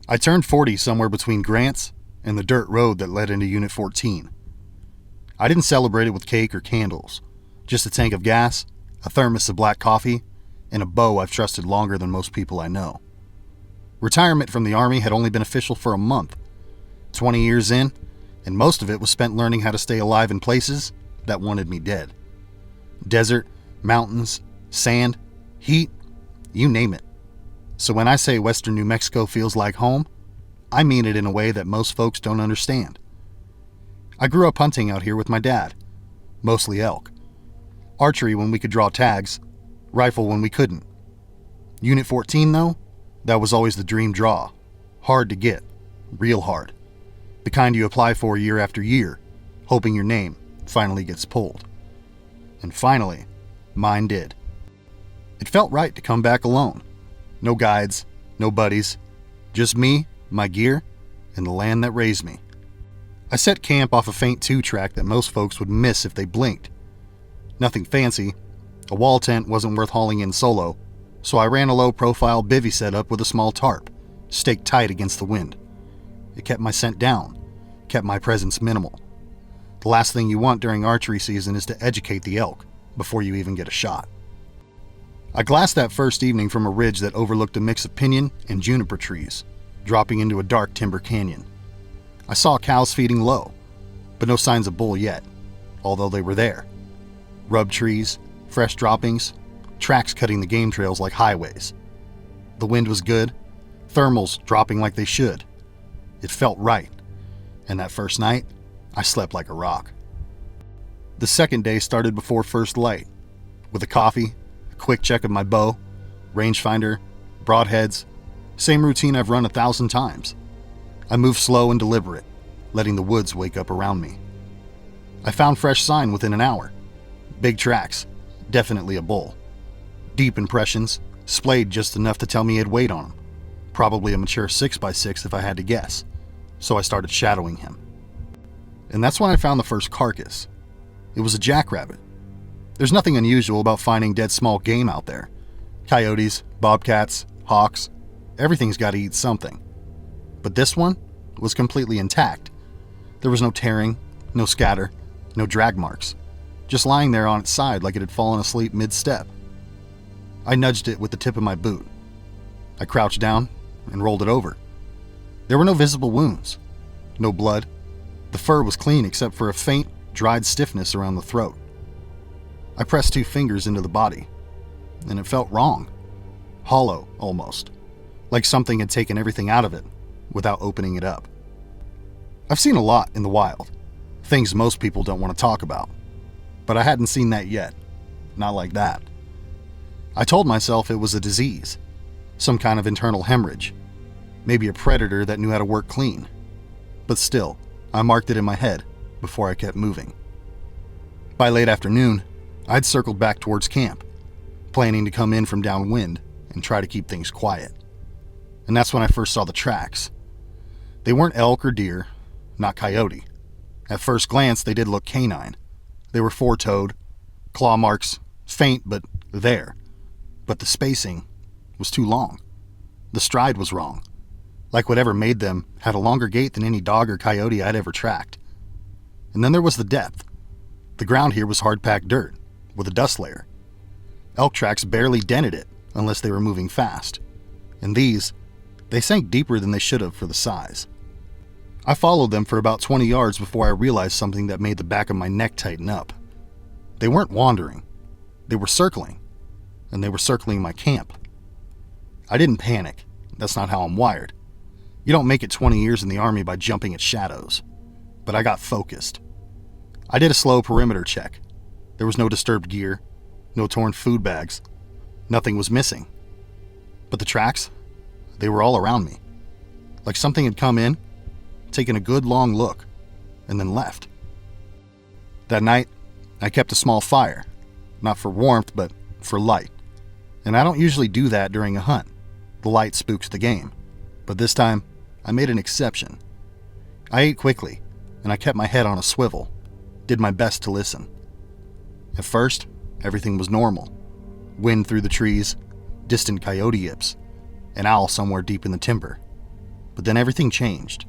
I turned 40 somewhere between Grants and the dirt road that led into Unit 14. I didn't celebrate it with cake or candles, just a tank of gas, a thermos of black coffee, and a beau I've trusted longer than most people I know. Retirement from the Army had only been official for a month, 20 years in, and most of it was spent learning how to stay alive in places that wanted me dead. Desert, mountains, sand, heat, you name it. So when I say western New Mexico feels like home, I mean it in a way that most folks don't understand. I grew up hunting out here with my dad, mostly elk. Archery when we could draw tags, rifle when we couldn't. Unit 14 though, that was always the dream draw. Hard to get, real hard. The kind you apply for year after year, hoping your name finally gets pulled. And finally, mine did. It felt right to come back alone. No guides, no buddies, just me, my gear, and the land that raised me. I set camp off a faint 2-track that most folks would miss if they blinked. Nothing fancy, a wall tent wasn't worth hauling in solo, so I ran a low-profile bivvy setup with a small tarp, staked tight against the wind. It kept my scent down, kept my presence minimal. The last thing you want during archery season is to educate the elk before you even get a shot. I glassed that first evening from a ridge that overlooked a mix of pinyon and juniper trees, dropping into a dark timber canyon. I saw cows feeding low, but no signs of bull yet, although they were there. Rub trees, fresh droppings, tracks cutting the game trails like highways. The wind was good, thermals dropping like they should. It felt right, and that first night, I slept like a rock. The second day started before first light, with a coffee, a quick check of my bow, rangefinder, broadheads, same routine I've run 1,000 times. I moved slow and deliberate, letting the woods wake up around me. I found fresh sign within an hour. Big tracks, definitely a bull. Deep impressions, splayed just enough to tell me he had weight on him. Probably a mature 6x6 if I had to guess, so I started shadowing him. And that's when I found the first carcass. It was a jackrabbit. There's nothing unusual about finding dead small game out there. Coyotes, bobcats, hawks, everything's got to eat something. But this one was completely intact. There was no tearing, no scatter, no drag marks, just lying there on its side like it had fallen asleep mid-step. I nudged it with the tip of my boot. I crouched down and rolled it over. There were no visible wounds, no blood. The fur was clean except for a faint, dried stiffness around the throat. I pressed 2 fingers into the body, and it felt wrong. Hollow, almost. Like something had taken everything out of it, without opening it up. I've seen a lot in the wild, things most people don't want to talk about. But I hadn't seen that yet. Not like that. I told myself it was a disease, some kind of internal hemorrhage, maybe a predator that knew how to work clean. But still, I marked it in my head before I kept moving. By late afternoon, I'd circled back towards camp, planning to come in from downwind and try to keep things quiet. And that's when I first saw the tracks. They weren't elk or deer, not coyote. At first glance, they did look canine. They were 4-toed, claw marks, faint but there. But the spacing was too long. The stride was wrong. Like whatever made them had a longer gait than any dog or coyote I'd ever tracked. And then there was the depth. The ground here was hard-packed dirt, with a dust layer. Elk tracks barely dented it unless they were moving fast. And these, they sank deeper than they should have for the size. I followed them for about 20 yards before I realized something that made the back of my neck tighten up. They weren't wandering. They were circling. And they were circling my camp. I didn't panic. That's not how I'm wired. You don't make it 20 years in the Army by jumping at shadows. But I got focused. I did a slow perimeter check. There was no disturbed gear, no torn food bags. Nothing was missing. But the tracks, they were all around me. Like something had come in, taken a good long look, and then left. That night, I kept a small fire, not for warmth, but for light. And I don't usually do that during a hunt. The light spooks the game. But this time, I made an exception. I ate quickly, and I kept my head on a swivel, did my best to listen. At first, everything was normal. Wind through the trees, distant coyote yips, an owl somewhere deep in the timber. But then everything changed.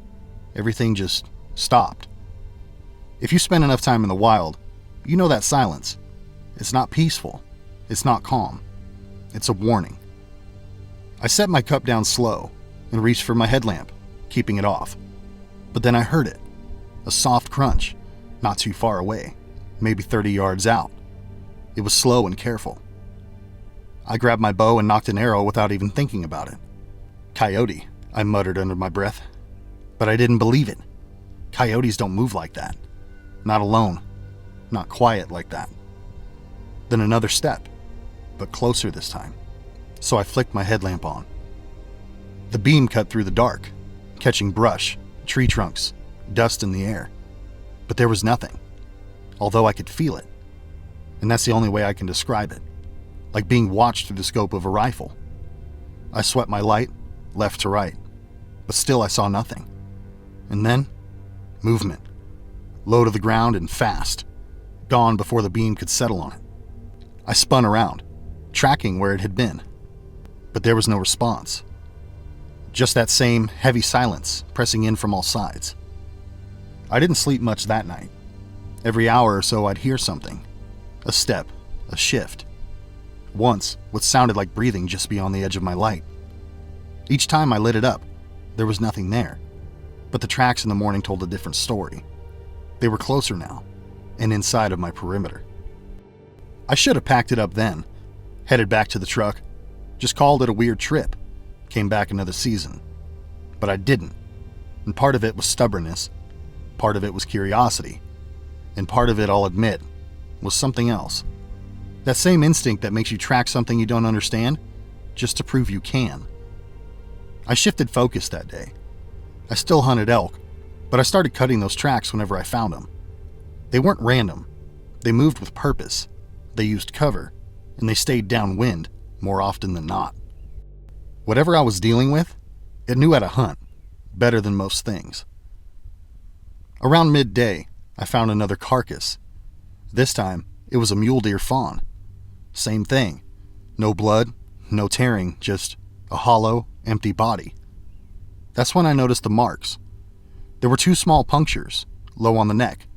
Everything just stopped. If you spend enough time in the wild, you know that silence. It's not peaceful. It's not calm. It's a warning. I set my cup down slow and reached for my headlamp, keeping it off. But then I heard it. A soft crunch, not too far away, maybe 30 yards out. It was slow and careful. I grabbed my bow and knocked an arrow without even thinking about it. Coyote, I muttered under my breath. But I didn't believe it. Coyotes don't move like that. Not alone. Not quiet like that. Then another step, but closer this time. So I flicked my headlamp on. The beam cut through the dark, catching brush, tree trunks, dust in the air. But there was nothing, although I could feel it. And that's the only way I can describe it. Like being watched through the scope of a rifle. I swept my light, left to right, but still I saw nothing. And then, movement. Low to the ground and fast. Gone before the beam could settle on it. I spun around, tracking where it had been. But there was no response. Just that same heavy silence pressing in from all sides. I didn't sleep much that night. Every hour or so I'd hear something. A step, a shift. Once, what sounded like breathing just beyond the edge of my light. Each time I lit it up, there was nothing there. But the tracks in the morning told a different story. They were closer now, and inside of my perimeter. I should have packed it up then, headed back to the truck, just called it a weird trip, came back another season. But I didn't, and part of it was stubbornness, part of it was curiosity, and part of it, I'll admit, was something else. That same instinct that makes you track something you don't understand, just to prove you can. I shifted focus that day. I still hunted elk, but I started cutting those tracks whenever I found them. They weren't random. They moved with purpose. They used cover, and they stayed downwind more often than not. Whatever I was dealing with, it knew how to hunt, better than most things. Around midday, I found another carcass. This time, it was a mule deer fawn. Same thing. No blood, no tearing, just a hollow, empty body. That's when I noticed the marks. There were 2 small punctures, low on the neck,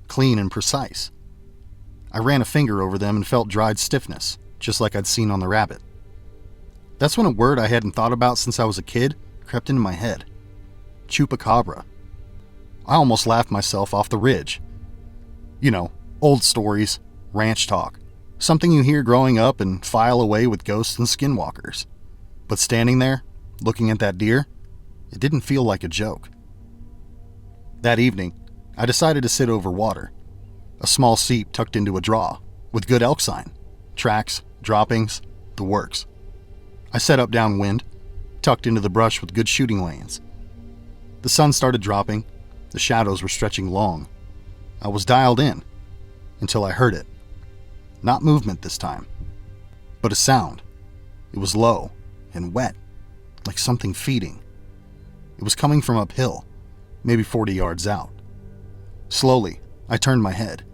clean and precise. I ran a finger over them and felt dried stiffness, just like I'd seen on the rabbit. That's when a word I hadn't thought about since I was a kid crept into my head. Chupacabra. I almost laughed myself off the ridge. You know, old stories, ranch talk, something you hear growing up and file away with ghosts and skinwalkers. But standing there, looking at that deer, it didn't feel like a joke. That evening, I decided to sit over water, a small seat tucked into a draw, with good elk sign, tracks, droppings, the works. I set up downwind, tucked into the brush with good shooting lanes. The sun started dropping, the shadows were stretching long. I was dialed in, until I heard it. Not movement this time, but a sound. It was low and wet, like something feeding. It was coming from uphill, maybe 40 yards out. Slowly, I turned my head,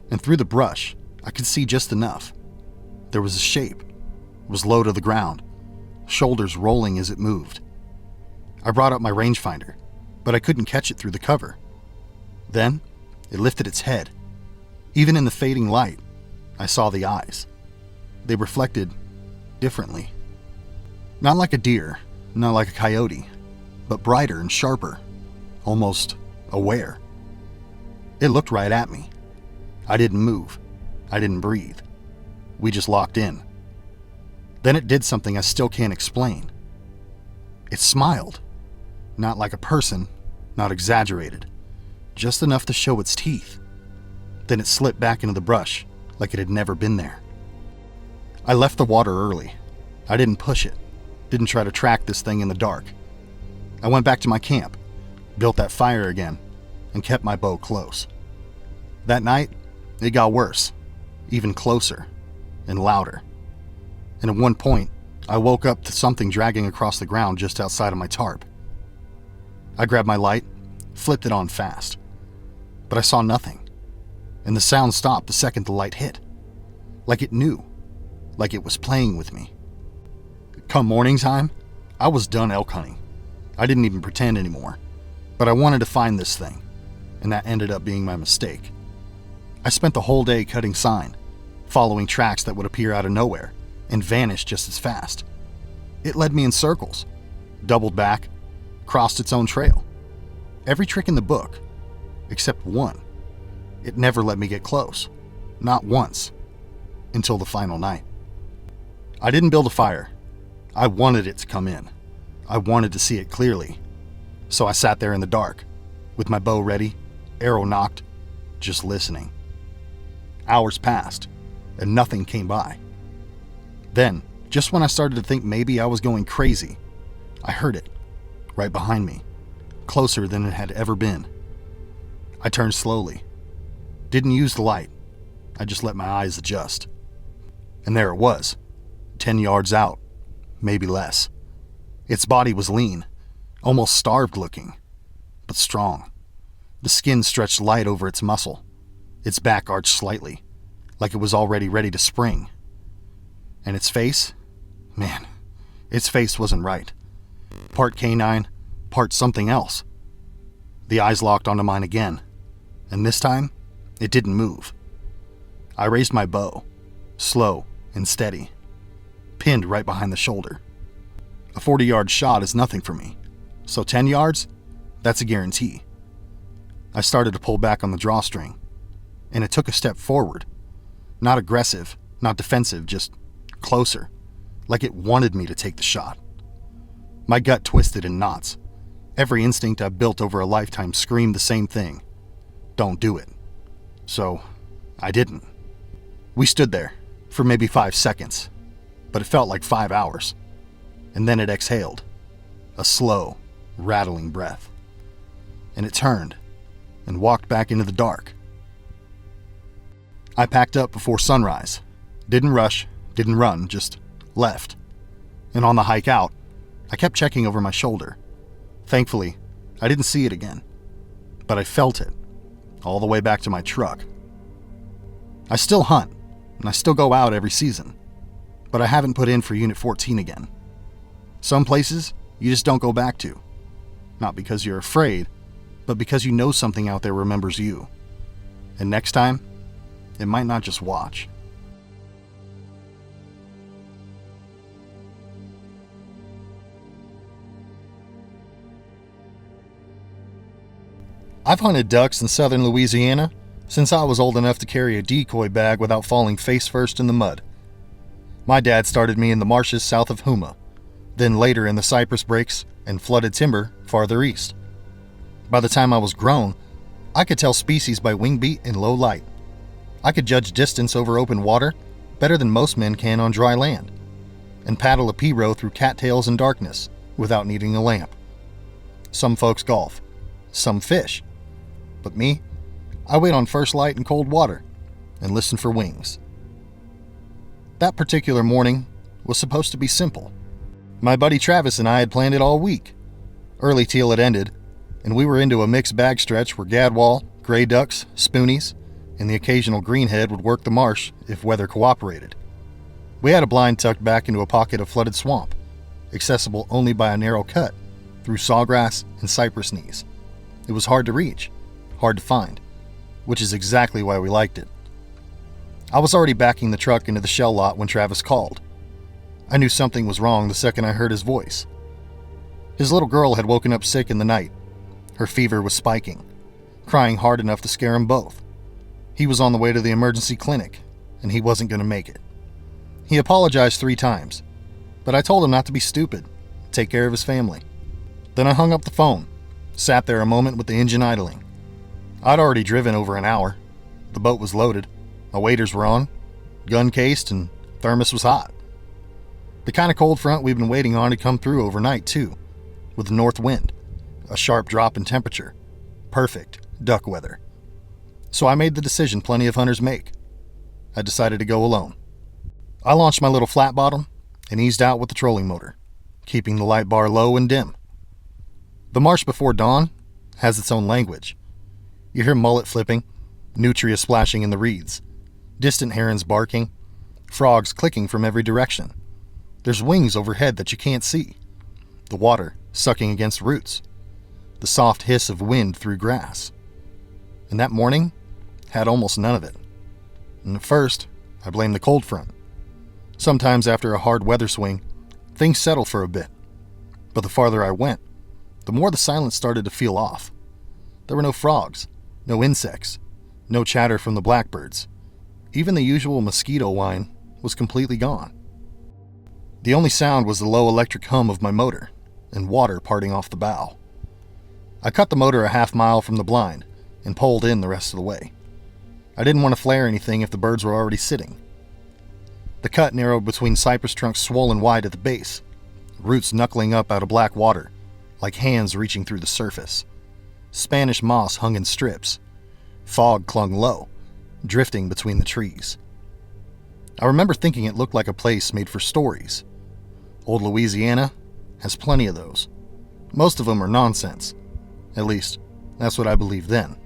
and through the brush, I could see just enough. There was a shape. It was low to the ground, shoulders rolling as it moved. I brought up my rangefinder, but I couldn't catch it through the cover. Then, it lifted its head. Even in the fading light, I saw the eyes. They reflected differently. Not like a deer, not like a coyote, but brighter and sharper, almost aware. It looked right at me. I didn't move. I didn't breathe. We just locked in. Then it did something I still can't explain. It smiled. Not like a person, not exaggerated. Just enough to show its teeth. Then it slipped back into the brush like it had never been there. I left the water early. I didn't push it. Didn't try to track this thing in the dark. I went back to my camp, built that fire again, and kept my bow close. That night, it got worse, even closer, and louder. And at one point, I woke up to something dragging across the ground just outside of my tarp. I grabbed my light, flipped it on fast, but I saw nothing, and the sound stopped the second the light hit. Like it knew, like it was playing with me. Come morning time, I was done elk hunting. I didn't even pretend anymore, but I wanted to find this thing, and that ended up being my mistake. I spent the whole day cutting sign, following tracks that would appear out of nowhere and vanish just as fast. It led me in circles, doubled back, crossed its own trail. Every trick in the book, except one. It never let me get close, not once, until the final night. I didn't build a fire. I wanted it to come in. I wanted to see it clearly. So I sat there in the dark, with my bow ready, arrow nocked, just listening. Hours passed, and nothing came by. Then, just when I started to think maybe I was going crazy, I heard it, right behind me, closer than it had ever been. I turned slowly. Didn't use the light. I just let my eyes adjust. And there it was, 10 yards out, maybe less. Its body was lean, almost starved looking, but strong. The skin stretched light over its muscle, its back arched slightly, like it was already ready to spring. And its face? Man, its face wasn't right. Part canine, part something else. The eyes locked onto mine again, and this time, it didn't move. I raised my bow, slow and steady, pinned right behind the shoulder. A 40-yard shot is nothing for me, so 10 yards? That's a guarantee. I started to pull back on the drawstring, and it took a step forward. Not aggressive, not defensive, just closer, like it wanted me to take the shot. My gut twisted in knots. Every instinct I've built over a lifetime screamed the same thing. Don't do it. So, I didn't. We stood there for maybe 5 seconds, but it felt like 5 hours. And then it exhaled, a slow, rattling breath. And it turned and walked back into the dark. I packed up before sunrise. Didn't rush, didn't run, just left. And on the hike out, I kept checking over my shoulder. Thankfully, I didn't see it again, but I felt it all the way back to my truck. I still hunt, and I still go out every season, but I haven't put in for Unit 14 again. Some places you just don't go back to, not because you're afraid, but because you know something out there remembers you. And next time, it might not just watch. I've hunted ducks in southern Louisiana since I was old enough to carry a decoy bag without falling face first in the mud. My dad started me in the marshes south of Houma, then later in the cypress breaks and flooded timber farther east. By the time I was grown, I could tell species by wing beat and low light. I could judge distance over open water better than most men can on dry land, and paddle a P-row through cattails and darkness without needing a lamp. Some folks golf, some fish, but me, I wait on first light in cold water and listen for wings. That particular morning was supposed to be simple. My buddy Travis and I had planned it all week. Early teal had ended, and we were into a mixed bag stretch where gadwall, gray ducks, spoonies, and the occasional greenhead would work the marsh if weather cooperated. We had a blind tucked back into a pocket of flooded swamp, accessible only by a narrow cut through sawgrass and cypress knees. It was hard to reach, hard to find, which is exactly why we liked it. I was already backing the truck into the shell lot when Travis called. I knew something was wrong the second I heard his voice. His little girl had woken up sick in the night. Her fever was spiking, crying hard enough to scare them both. He was on the way to the emergency clinic, and he wasn't going to make it. He apologized 3 times, but I told him not to be stupid, take care of his family. Then I hung up the phone, sat there a moment with the engine idling. I'd already driven over an hour. The boat was loaded, my waders were on, gun cased, and thermos was hot. The kind of cold front we've been waiting on had come through overnight too, with a north wind, a sharp drop in temperature, perfect duck weather. So I made the decision plenty of hunters make. I decided to go alone. I launched my little flat bottom and eased out with the trolling motor, keeping the light bar low and dim. The marsh before dawn has its own language. You hear mullet flipping, nutria splashing in the reeds, distant herons barking, frogs clicking from every direction. There's wings overhead that you can't see. the water sucking against roots, the soft hiss of wind through grass. And that morning had almost none of it. And at first, I blamed the cold front. Sometimes after a hard weather swing, things settle for a bit. But the farther I went, the more the silence started to feel off. There were no frogs, no insects, no chatter from the blackbirds. Even the usual mosquito whine was completely gone. The only sound was the low electric hum of my motor and water parting off the bow. I cut the motor a half-mile from the blind and poled in the rest of the way. I didn't want to flare anything if the birds were already sitting. The cut narrowed between cypress trunks swollen wide at the base, roots knuckling up out of black water, like hands reaching through the surface. Spanish moss hung in strips. Fog clung low, drifting between the trees. I remember thinking it looked like a place made for stories. Old Louisiana has plenty of those. Most of them are nonsense. At least, that's what I believed then.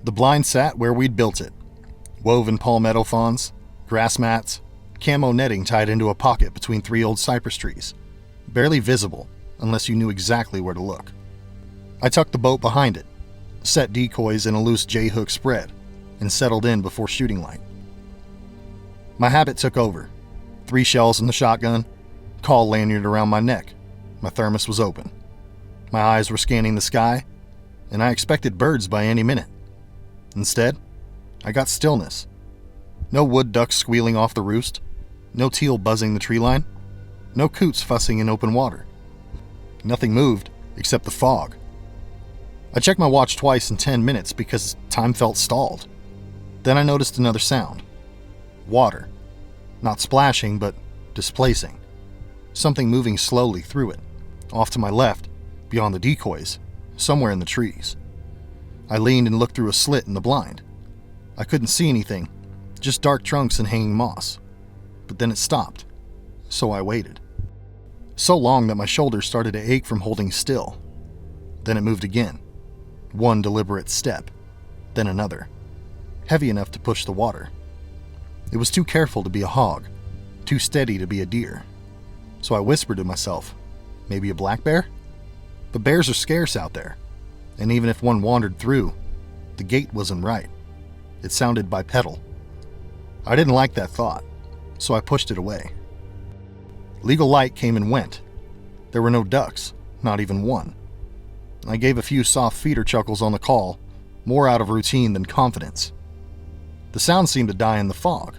The blind sat where we'd built it. Woven palmetto fawns, grass mats, camo netting tied into a pocket between 3 old cypress trees, barely visible unless you knew exactly where to look. I tucked the boat behind it, set decoys in a loose J-hook spread, and settled in before shooting light. My habit took over. 3 shells in the shotgun, call lanyard around my neck. My thermos was open. My eyes were scanning the sky, and I expected birds by any minute. Instead, I got stillness. No wood ducks squealing off the roost, no teal buzzing the tree line, no coots fussing in open water. Nothing moved except the fog. I checked my watch twice in 10 minutes because time felt stalled. Then I noticed another sound. Water. Not splashing, but displacing. Something moving slowly through it, off to my left, beyond the decoys, somewhere in the trees. I leaned and looked through a slit in the blind. I couldn't see anything, just dark trunks and hanging moss. But then it stopped, so I waited. So long that my shoulders started to ache from holding still. Then it moved again. One deliberate step, then another, heavy enough to push the water. It was too careful to be a hog, too steady to be a deer. So I whispered to myself, maybe a black bear? But bears are scarce out there, and even if one wandered through, the gait wasn't right. It sounded bipedal. I didn't like that thought, so I pushed it away. Legal light came and went. There were no ducks, not even one. I gave a few soft feeder chuckles on the call, more out of routine than confidence. The sound seemed to die in the fog.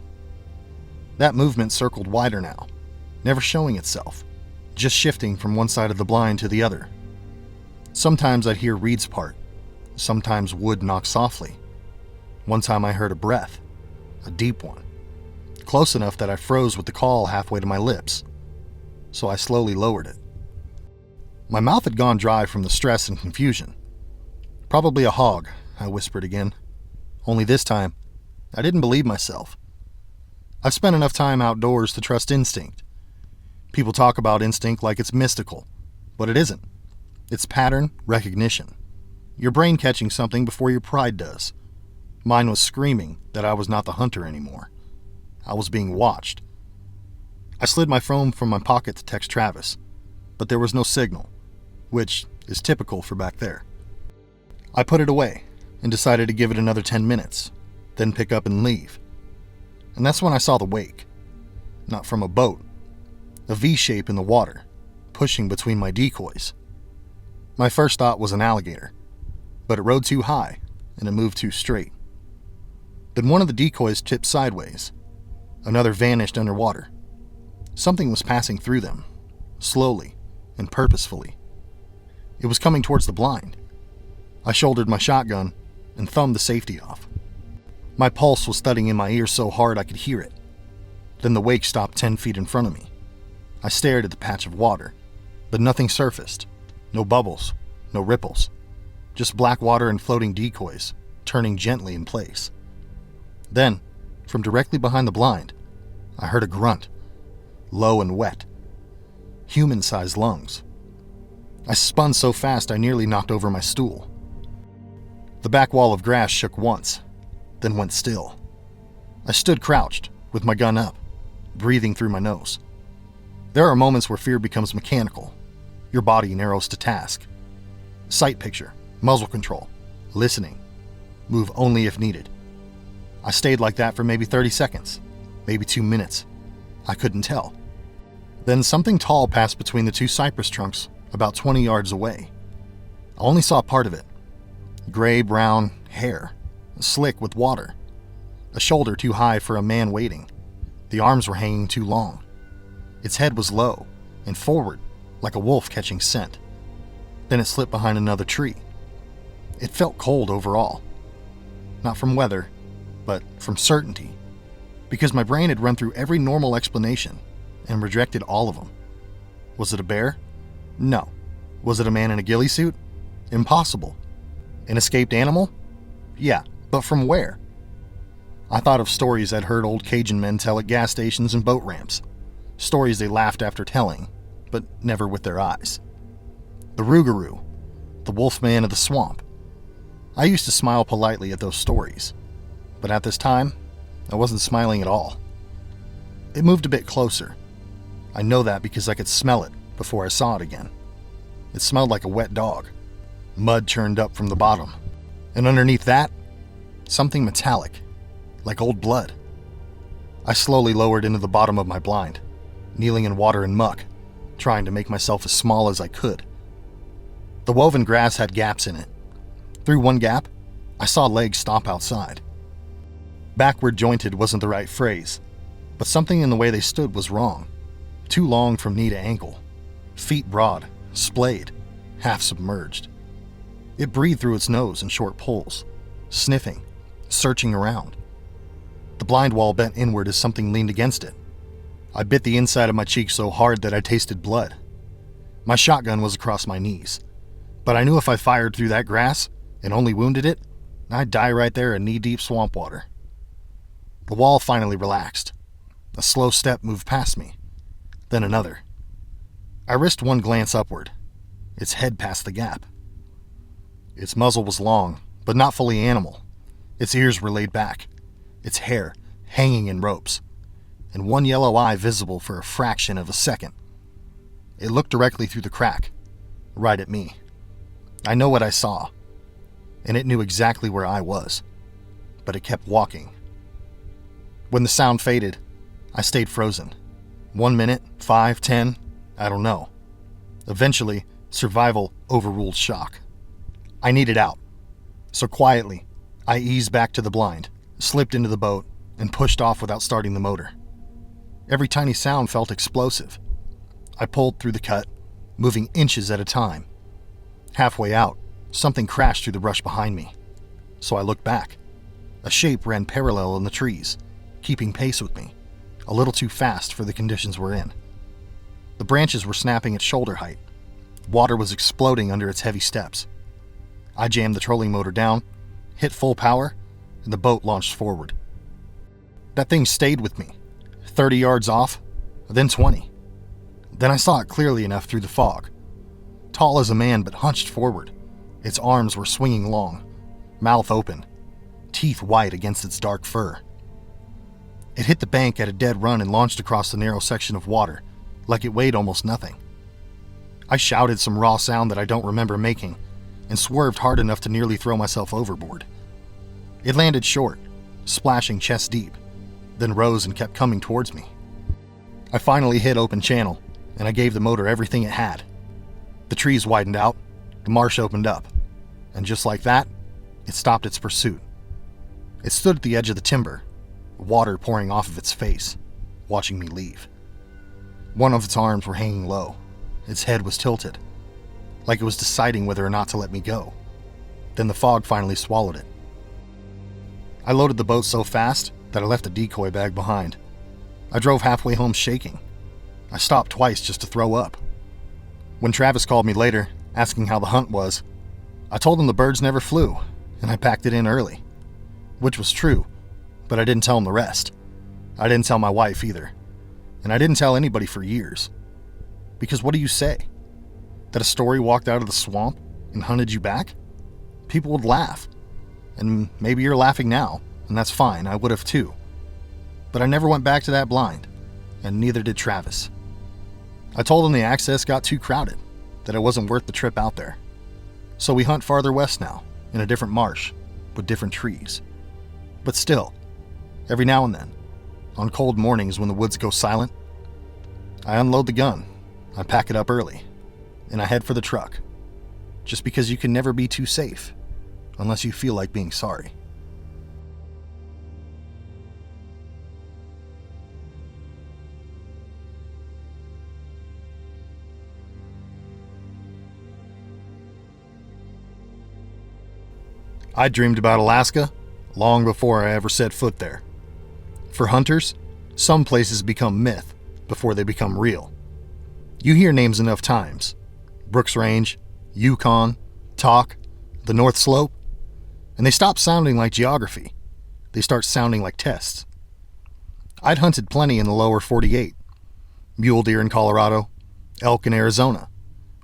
That movement circled wider now, never showing itself, just shifting from one side of the blind to the other. Sometimes I'd hear reeds part, sometimes wood knock softly. One time I heard a breath, a deep one, close enough that I froze with the call halfway to my lips, so I slowly lowered it. My mouth had gone dry from the stress and confusion. Probably a hog, I whispered again. Only this time, I didn't believe myself. I've spent enough time outdoors to trust instinct. People talk about instinct like it's mystical, but it isn't. It's pattern recognition. Your brain catching something before your pride does. Mine was screaming that I was not the hunter anymore. I was being watched. I slid my phone from my pocket to text Travis, but there was no signal, which is typical for back there. I put it away and decided to give it another 10 minutes, then pick up and leave. And that's when I saw the wake. Not from a boat. A V shape in the water, pushing between my decoys. My first thought was an alligator, but it rode too high and it moved too straight. Then one of the decoys tipped sideways. Another vanished underwater. Something was passing through them, slowly and purposefully. It was coming towards the blind. I shouldered my shotgun and thumbed the safety off. My pulse was thudding in my ear so hard I could hear it. Then the wake stopped 10 feet in front of me. I stared at the patch of water, but nothing surfaced. No bubbles, no ripples. Just black water and floating decoys, turning gently in place. Then, from directly behind the blind, I heard a grunt, low and wet. Human-sized lungs. I spun so fast I nearly knocked over my stool. The back wall of grass shook once, then went still. I stood crouched, with my gun up, breathing through my nose. There are moments where fear becomes mechanical, Your body narrows to task. Sight picture, muzzle control, listening. Move only if needed. I stayed like that for maybe 30 seconds, maybe 2 minutes. I couldn't tell. Then something tall passed between the two cypress trunks about 20 yards away. I only saw part of it. Gray-brown hair, slick with water. A shoulder too high for a man waiting. The arms were hanging too long. Its head was low and forward like a wolf catching scent. Then it slipped behind another tree. It felt cold overall. Not from weather, but from certainty. Because my brain had run through every normal explanation and rejected all of them. Was it a bear? No. Was it a man in a ghillie suit? Impossible. An escaped animal? Yeah, but from where? I thought of stories I'd heard old Cajun men tell at gas stations and boat ramps. Stories they laughed after telling, but never with their eyes. The Rougarou, the wolfman of the swamp. I used to smile politely at those stories, but at this time, I wasn't smiling at all. It moved a bit closer. I know that because I could smell it before I saw it again. It smelled like a wet dog. Mud churned up from the bottom. And underneath that, something metallic, like old blood. I slowly lowered into the bottom of my blind, kneeling in water and muck, trying to make myself as small as I could. The woven grass had gaps in it. Through one gap, I saw legs stomp outside. Backward jointed wasn't the right phrase, but something in the way they stood was wrong. Too long from knee to ankle. Feet broad, splayed, half submerged. It breathed through its nose in short pulls, sniffing, searching around. The blind wall bent inward as something leaned against it. I bit the inside of my cheek so hard that I tasted blood. My shotgun was across my knees, but I knew if I fired through that grass and only wounded it, I'd die right there in knee-deep swamp water. The wall finally relaxed. A slow step moved past me, then another. I risked one glance upward. Its head passed the gap. Its muzzle was long, but not fully animal. Its ears were laid back, its hair hanging in ropes, and one yellow eye visible for a fraction of a second. It looked directly through the crack, right at me. I know what I saw, and it knew exactly where I was, but it kept walking. When the sound faded, I stayed frozen. 1 minute, 5, 10, I don't know. Eventually, survival overruled shock. I needed out, so quietly, I eased back to the blind, slipped into the boat, and pushed off without starting the motor. Every tiny sound felt explosive. I pulled through the cut, moving inches at a time. Halfway out, something crashed through the brush behind me, so I looked back. A shape ran parallel in the trees, keeping pace with me, a little too fast for the conditions we're in. The branches were snapping at shoulder height. Water was exploding under its heavy steps. I jammed the trolling motor down, hit full power, and the boat launched forward. That thing stayed with me, 30 yards off, then 20. Then I saw it clearly enough through the fog. Tall as a man but hunched forward. Its arms were swinging long, mouth open, teeth white against its dark fur. It hit the bank at a dead run and launched across the narrow section of water, like it weighed almost nothing. I shouted some raw sound that I don't remember making, and swerved hard enough to nearly throw myself overboard. It landed short, splashing chest deep, then rose and kept coming towards me. I finally hit open channel, and I gave the motor everything it had. The trees widened out, the marsh opened up, and just like that, it stopped its pursuit. It stood at the edge of the timber, water pouring off of its face, watching me leave. One of its arms were hanging low. Its head was tilted, like it was deciding whether or not to let me go. Then the fog finally swallowed it. I loaded the boat so fast that I left a decoy bag behind. I drove halfway home shaking. I stopped twice just to throw up. When Travis called me later, asking how the hunt was, I told him the birds never flew, and I packed it in early. Which was true, but I didn't tell him the rest. I didn't tell my wife either. And I didn't tell anybody for years. Because what do you say? That a story walked out of the swamp and hunted you back? People would laugh. And maybe you're laughing now, and that's fine, I would have too. But I never went back to that blind, and neither did Travis. I told him the access got too crowded. that it wasn't worth the trip out there. So we hunt farther west now, in a different marsh, with different trees. But still, every now and then, on cold mornings when the woods go silent, I unload the gun, I pack it up early, and I head for the truck. Just because you can never be too safe, unless you feel like being sorry. I dreamed about Alaska long before I ever set foot there. For hunters, some places become myth before they become real. You hear names enough times: Brooks Range, Yukon, Talk, the North Slope, and they stop sounding like geography. They start sounding like tests. I'd hunted plenty in the lower 48, mule deer in Colorado, elk in Arizona,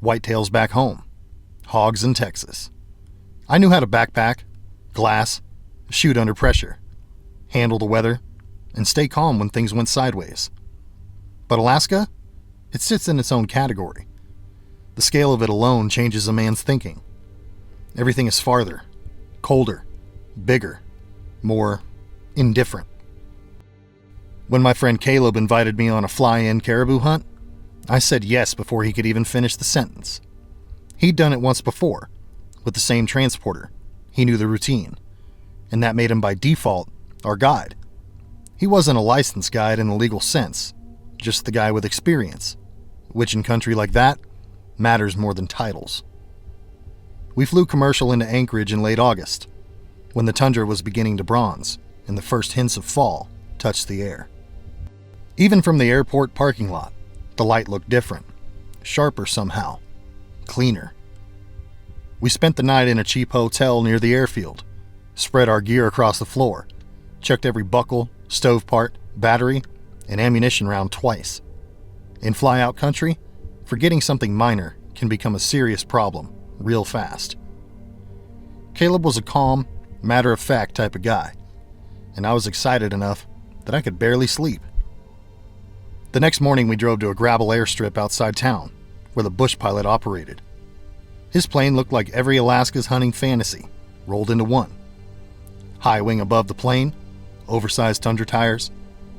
whitetails back home, hogs in Texas. I knew how to backpack, glass, shoot under pressure, handle the weather, and stay calm when things went sideways. But Alaska, it sits in its own category. The scale of it alone changes a man's thinking. Everything is farther, colder, bigger, more indifferent. When my friend Caleb invited me on a fly-in caribou hunt, I said yes before he could even finish the sentence. He'd done it once before, with the same transporter. He knew the routine, and that made him by default our guide. He wasn't a licensed guide in the legal sense, just the guy with experience, which in country like that matters more than titles. We flew commercial into Anchorage in late August, when the tundra was beginning to bronze and the first hints of fall touched the air. Even from the airport parking lot, the light looked different, sharper somehow, cleaner. We spent the night in a cheap hotel near the airfield, spread our gear across the floor, checked every buckle, stove part, battery, and ammunition round twice. In fly-out country, forgetting something minor can become a serious problem real fast. Caleb was a calm, matter-of-fact type of guy, and I was excited enough that I could barely sleep. The next morning we drove to a gravel airstrip outside town, where the bush pilot operated. His plane looked like every Alaska's hunting fantasy, rolled into one. High wing above the plane, oversized tundra tires,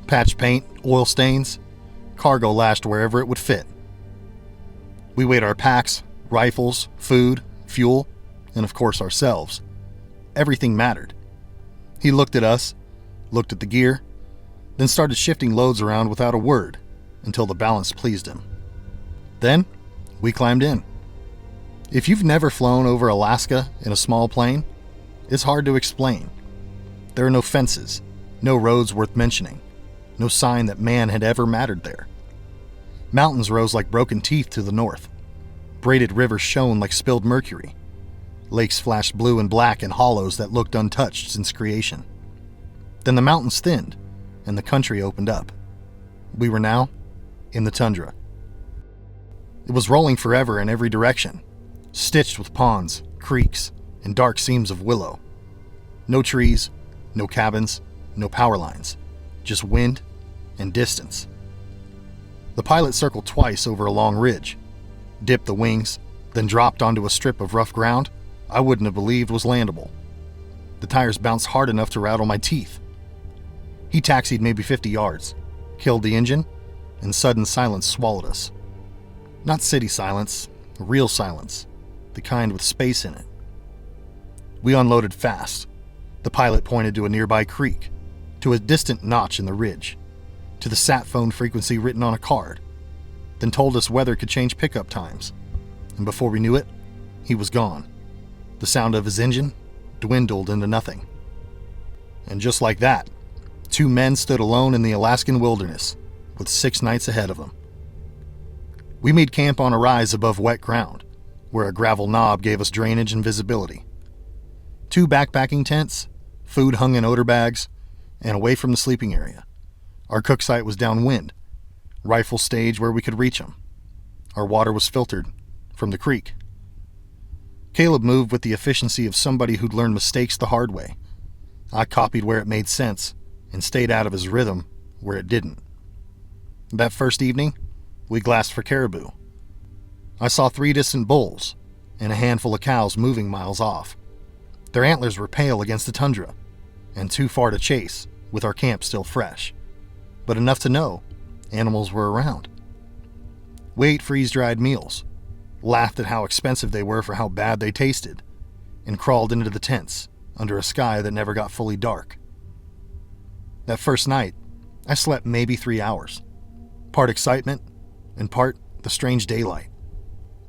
patch paint, oil stains, cargo lashed wherever it would fit. We weighed our packs, rifles, food, fuel, and of course ourselves. Everything mattered. He looked at us, looked at the gear, then started shifting loads around without a word until the balance pleased him. Then, we climbed in. If you've never flown over Alaska in a small plane, it's hard to explain. There are no fences, no roads worth mentioning, no sign that man had ever mattered there. Mountains rose like broken teeth to the north. Braided rivers shone like spilled mercury. Lakes flashed blue and black in hollows that looked untouched since creation. Then the mountains thinned, and the country opened up. We were now in the tundra. It was rolling forever in every direction, stitched with ponds, creeks, and dark seams of willow. No trees, no cabins, no power lines, just wind and distance. The pilot circled twice over a long ridge, dipped the wings, then dropped onto a strip of rough ground I wouldn't have believed was landable. The tires bounced hard enough to rattle my teeth. He taxied maybe 50 yards, killed the engine, and sudden silence swallowed us. Not city silence, real silence, the kind with space in it. We unloaded fast. The pilot pointed to a nearby creek, to a distant notch in the ridge, to the sat phone frequency written on a card, then told us weather could change pickup times. And before we knew it, he was gone. The sound of his engine dwindled into nothing. And just like that, 2 men stood alone in the Alaskan wilderness, with 6 nights ahead of them. We made camp on a rise above wet ground, where a gravel knob gave us drainage and visibility. 2 backpacking tents, food hung in odor bags, and away from the sleeping area. Our cook site was downwind, rifle stage where we could reach them. Our water was filtered from the creek. Caleb moved with the efficiency of somebody who'd learned mistakes the hard way. I copied where it made sense and stayed out of his rhythm where it didn't. That first evening, we glassed for caribou. I saw 3 distant bulls and a handful of cows moving miles off. Their antlers were pale against the tundra and too far to chase with our camp still fresh, but enough to know animals were around. We ate freeze-dried meals, laughed at how expensive they were for how bad they tasted, and crawled into the tents under a sky that never got fully dark. That first night, I slept maybe 3 hours, part excitement and part the strange daylight.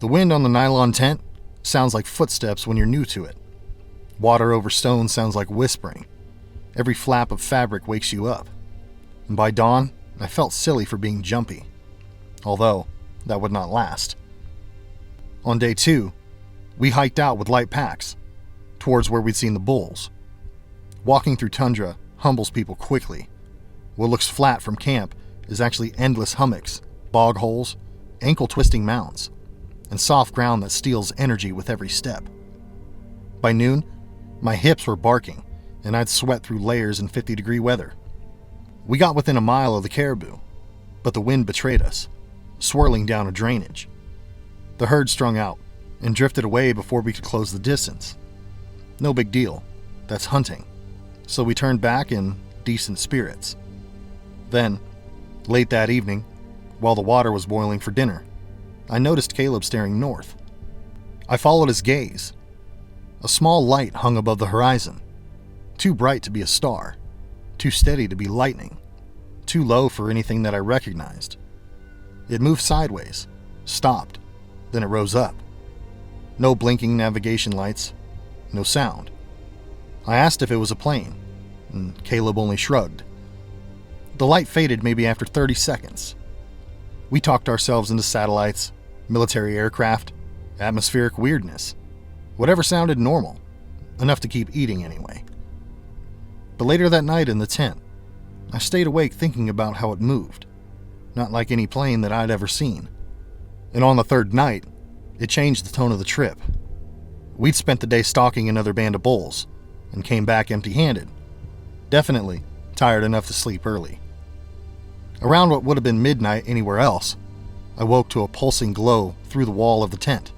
The wind on the nylon tent sounds like footsteps when you're new to it. Water over stone sounds like whispering. Every flap of fabric wakes you up. And by dawn, I felt silly for being jumpy, although that would not last. On day 2, we hiked out with light packs towards where we'd seen the bulls. Walking through tundra humbles people quickly. What looks flat from camp is actually endless hummocks, bog holes, ankle-twisting mounds, and soft ground that steals energy with every step. By noon, my hips were barking, and I'd sweat through layers in 50-degree weather. We got within a mile of the caribou, but the wind betrayed us, swirling down a drainage. The herd strung out and drifted away before we could close the distance. No big deal, that's hunting, so we turned back in decent spirits. Then, late that evening, while the water was boiling for dinner, I noticed Caleb staring north. I followed his gaze. A small light hung above the horizon, too bright to be a star, too steady to be lightning, too low for anything that I recognized. It moved sideways, stopped, then it rose up. No blinking navigation lights, no sound. I asked if it was a plane, and Caleb only shrugged. The light faded maybe after 30 seconds. We talked ourselves into satellites, military aircraft, atmospheric weirdness, whatever sounded normal, enough to keep eating anyway. But later that night in the tent, I stayed awake thinking about how it moved, not like any plane that I'd ever seen. And on the third night, it changed the tone of the trip. We'd spent the day stalking another band of bulls and came back empty-handed, definitely tired enough to sleep early. Around what would have been midnight anywhere else, I woke to a pulsing glow through the wall of the tent.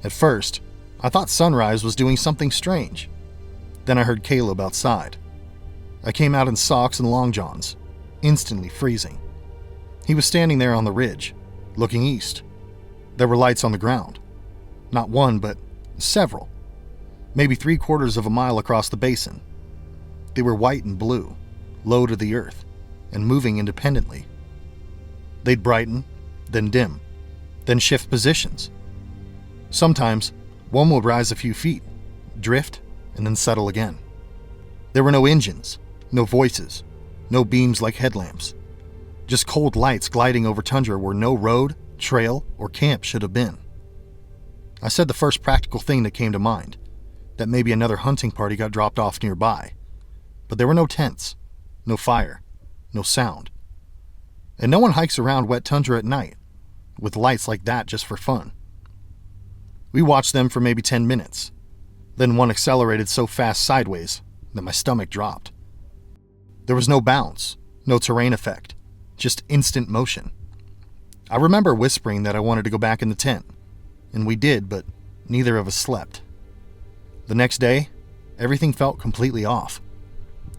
At first, I thought sunrise was doing something strange. Then I heard Caleb outside. I came out in socks and long johns, instantly freezing. He was standing there on the ridge, looking east. There were lights on the ground. Not one, but several. Maybe 3/4 of a mile across the basin. They were white and blue, low to the earth, and moving independently. They'd brighten, then dim, then shift positions. Sometimes, one would rise a few feet, drift, and then settle again. There were no engines, no voices, no beams like headlamps. Just cold lights gliding over tundra where no road, trail, or camp should have been. I said the first practical thing that came to mind, that maybe another hunting party got dropped off nearby. But there were no tents, no fire, no sound. And no one hikes around wet tundra at night, with lights like that just for fun. We watched them for maybe 10 minutes. Then one accelerated so fast sideways that my stomach dropped. There was no bounce, no terrain effect, just instant motion. I remember whispering that I wanted to go back in the tent, and we did, but neither of us slept. The next day, everything felt completely off.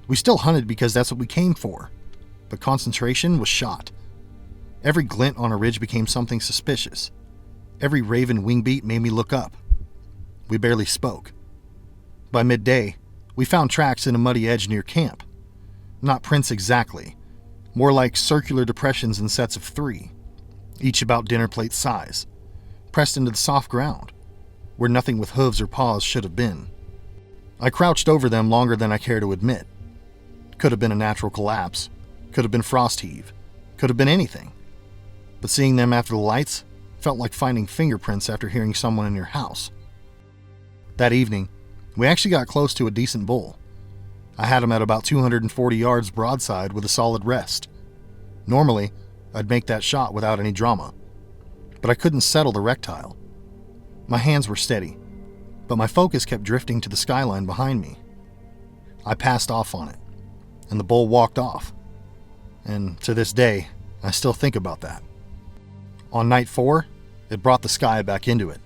We still hunted because that's what we came for, but concentration was shot. Every glint on a ridge became something suspicious. Every raven wing beat made me look up. We barely spoke. By midday, we found tracks in a muddy edge near camp. Not prints exactly, more like circular depressions in sets of 3, each about dinner plate size, pressed into the soft ground, where nothing with hooves or paws should have been. I crouched over them longer than I care to admit. Could have been a natural collapse, could have been frost heave, could have been anything. But seeing them after the lights felt like finding fingerprints after hearing someone in your house. That evening, we actually got close to a decent bull. I had him at about 240 yards broadside with a solid rest. Normally, I'd make that shot without any drama, but I couldn't settle the rectile. My hands were steady, but my focus kept drifting to the skyline behind me. I passed off on it, and the bull walked off. And to this day, I still think about that. On night 4, It brought the sky back into it.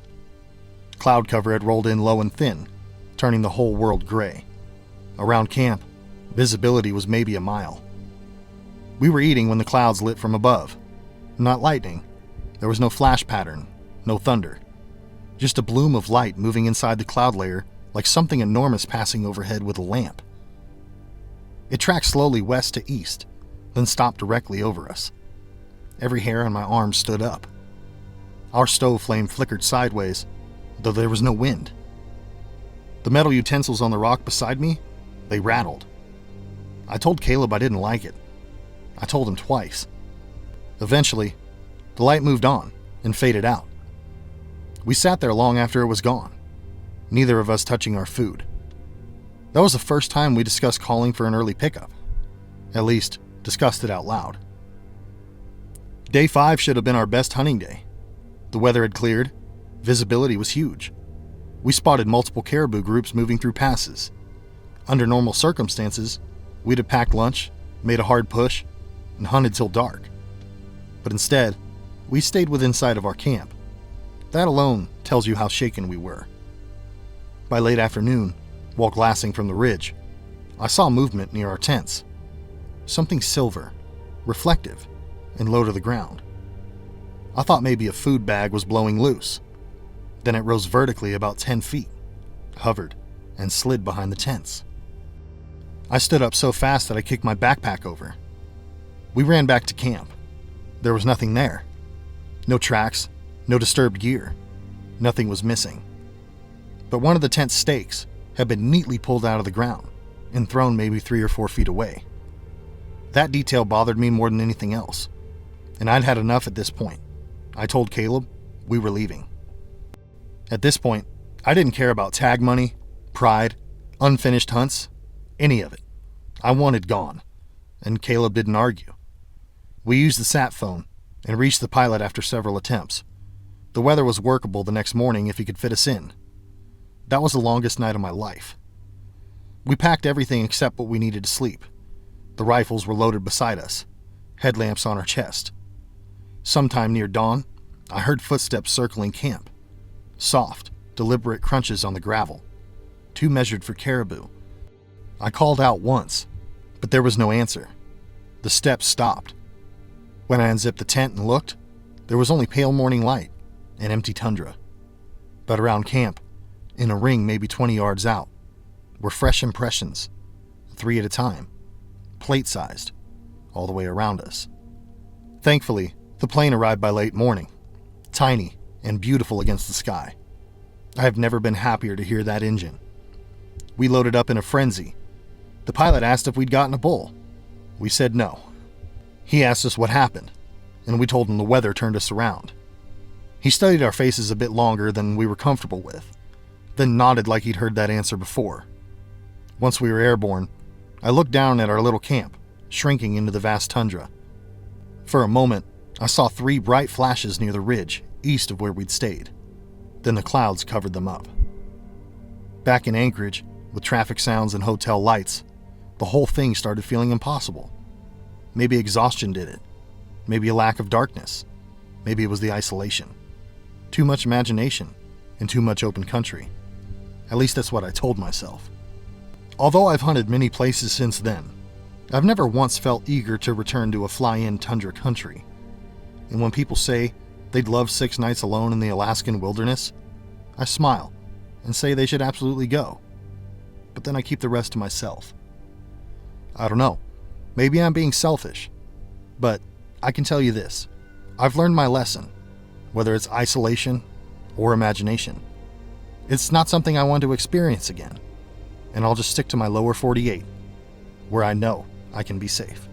Cloud cover had rolled in low and thin, turning the whole world gray. Around camp, visibility was maybe a mile. We were eating when the clouds lit from above. Not lightning. There was no flash pattern, no thunder. Just a bloom of light moving inside the cloud layer like something enormous passing overhead with a lamp. It tracked slowly west to east, then stopped directly over us. Every hair on my arm stood up. Our stove flame flickered sideways, though there was no wind. The metal utensils on the rock beside me, they rattled. I told Caleb I didn't like it. I told him twice. Eventually, the light moved on and faded out. We sat there long after it was gone, neither of us touching our food. That was the first time we discussed calling for an early pickup. At least, discussed it out loud. Day 5 should have been our best hunting day. The weather had cleared. Visibility was huge. We spotted multiple caribou groups moving through passes. Under normal circumstances, we'd have packed lunch, made a hard push, and hunted till dark. But instead, we stayed within sight of our camp. That alone tells you how shaken we were. By late afternoon, while glassing from the ridge, I saw movement near our tents. Something silver, reflective, and low to the ground. I thought maybe a food bag was blowing loose. Then it rose vertically about 10 feet, hovered, and slid behind the tents. I stood up so fast that I kicked my backpack over. We ran back to camp. There was nothing there. No tracks, no disturbed gear. Nothing was missing. But one of the tent stakes had been neatly pulled out of the ground and thrown maybe 3 or 4 feet away. That detail bothered me more than anything else, and I'd had enough at this point. I told Caleb we were leaving. At this point, I didn't care about tag money, pride, unfinished hunts, any of it. I wanted gone, and Caleb didn't argue. We used the sat phone and reached the pilot after several attempts. The weather was workable the next morning if he could fit us in. That was the longest night of my life. We packed everything except what we needed to sleep. The rifles were loaded beside us, headlamps on our chest. Sometime near dawn, I heard footsteps circling camp. Soft, deliberate crunches on the gravel, too measured for caribou. I called out once, but there was no answer. The steps stopped. When I unzipped the tent and looked, there was only pale morning light and empty tundra. But around camp, in a ring maybe 20 yards out, were fresh impressions, 3 at a time, plate-sized, all the way around us. Thankfully, the plane arrived by late morning, tiny and beautiful against the sky. I have never been happier to hear that engine. We loaded up in a frenzy. The pilot asked if we'd gotten a bull. We said no. He asked us what happened, and we told him the weather turned us around. He studied our faces a bit longer than we were comfortable with, then nodded like he'd heard that answer before. Once we were airborne, I looked down at our little camp, shrinking into the vast tundra. For a moment, I saw 3 bright flashes near the ridge, east of where we'd stayed. Then the clouds covered them up. Back in Anchorage, with traffic sounds and hotel lights, the whole thing started feeling impossible. Maybe exhaustion did it. Maybe a lack of darkness. Maybe it was the isolation. Too much imagination and too much open country. At least that's what I told myself. Although I've hunted many places since then, I've never once felt eager to return to a fly-in tundra country. And when people say they'd love 6 nights alone in the Alaskan wilderness, I smile and say they should absolutely go. But then I keep the rest to myself. I don't know. Maybe I'm being selfish. But I can tell you this. I've learned my lesson, whether it's isolation or imagination. It's not something I want to experience again. And I'll just stick to my lower 48, where I know I can be safe.